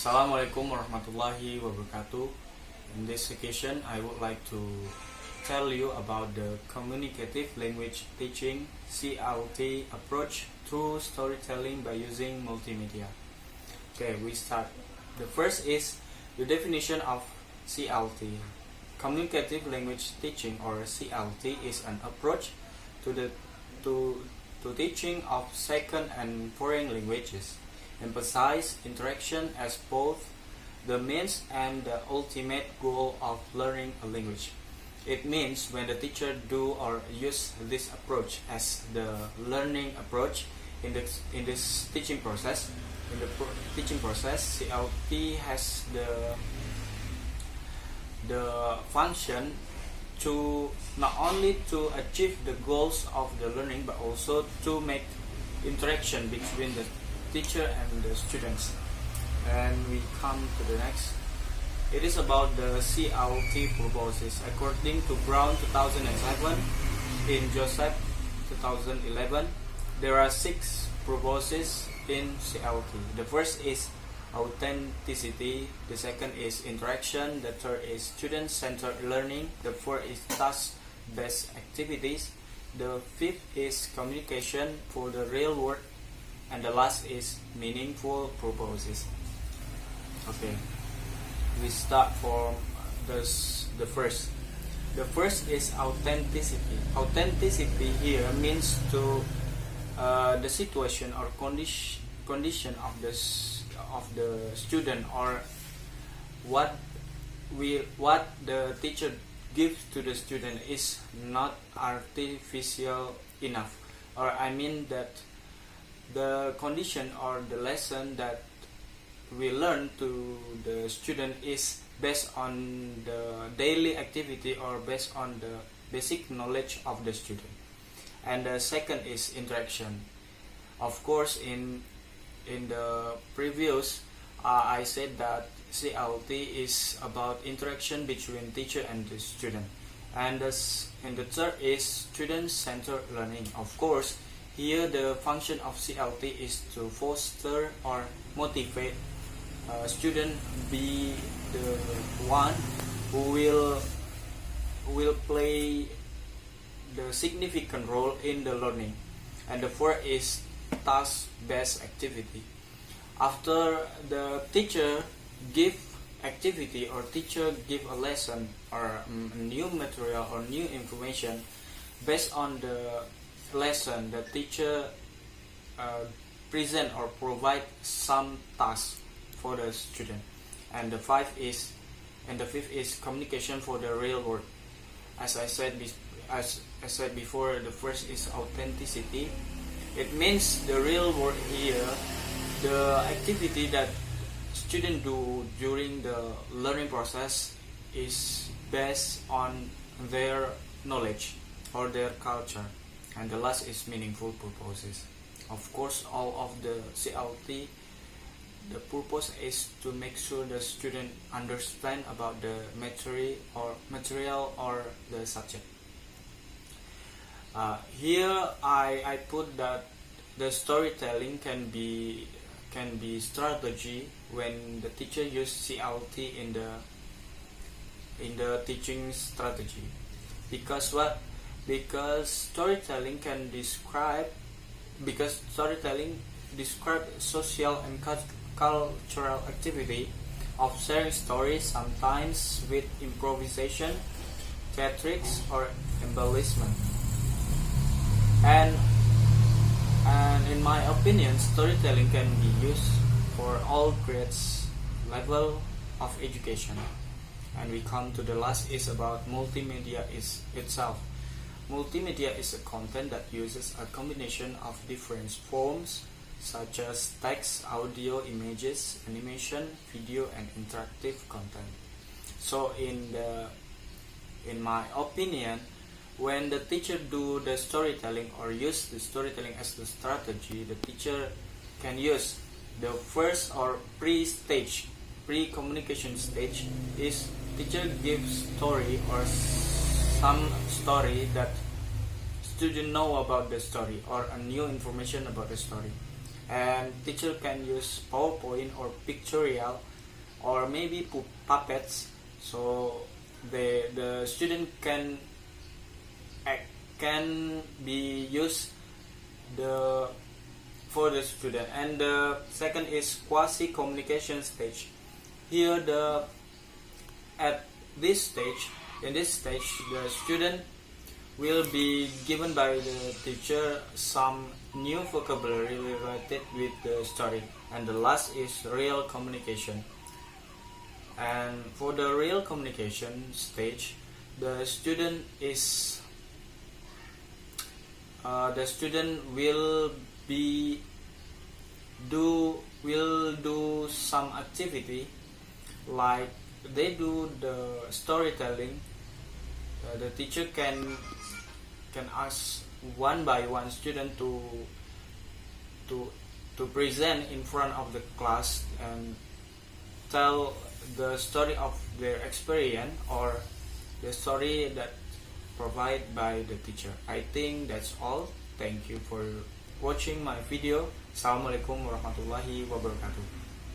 Assalamualaikum warahmatullahi wabarakatuh. In this occasion, I would like to tell you about the communicative language teaching (CLT) approach through storytelling by using multimedia. Okay, we start. The first is the definition of CLT. Communicative language teaching, or CLT, is an approach to teaching of second and foreign languages. Emphasize interaction as both the means and the ultimate goal of learning a language. It means when the teacher do or use this approach as the learning approach in this teaching process. In the teaching process, CLT has the function to not only to achieve the goals of the learning, but also to make interaction between the teacher and the students. And we come to the next. It is about the CLT purposes. According to Brown 2007, in Joseph 2011, there are 6 purposes in CLT. The first is authenticity, the second is interaction, the third is student-centered learning, the fourth is task-based activities, the fifth is communication for the real world, and the last is meaningful purposes. Okay, we start from the first. The first is authenticity. Authenticity here means to the situation or condition of the student, or what the teacher gives to the student is not artificial enough, or I mean that the condition or the lesson that we learn to the student is based on the daily activity or based on the basic knowledge of the student. And the second is interaction. Of course, in the previous I said that CLT is about interaction between teacher and the student, and the third is student-centered learning. Of course, here the function of CLT is to foster or motivate student be the one who will play the significant role in the learning. And the fourth is task-based activity. After the teacher give activity, or teacher give a lesson or new material or new information, based on the lesson, the teacher present or provide some task for the student. And the fifth is communication for the real world. As I said before, the first is authenticity. It means the real world here, the activity that students do during the learning process is based on their knowledge or their culture. And the last is meaningful purposes. Of course, all of the CLT, the purpose is to make sure the student understand about the material or the subject. Here I put that the storytelling can be strategy when the teacher use CLT in the teaching strategy. Because what? Because storytelling describe social and cultural activity of sharing stories, sometimes with improvisation, theatrics, or embellishment. And in my opinion, storytelling can be used for all grades level of education. And we come to the last is about multimedia itself. Multimedia is a content that uses a combination of different forms such as text, audio, images, animation, video, and interactive content. So in my opinion, when the teacher do the storytelling or use the storytelling as the strategy, the teacher can use the first or pre-communication stage is teacher gives story or some story that student know about the story or a new information about the story. And teacher can use PowerPoint or pictorial or maybe puppets, so the student can be used for the student. And the second is quasi communication stage. Here at this stage, the student will be given by the teacher some new vocabulary related with the story. And the last is real communication. And for the real communication stage, the student will do some activity, like they do the storytelling. The teacher can ask one by one student to present in front of the class and tell the story of their experience or the story that provided by the teacher. I think that's all. Thank you for watching my video. Assalamualaikum warahmatullahi wabarakatuh.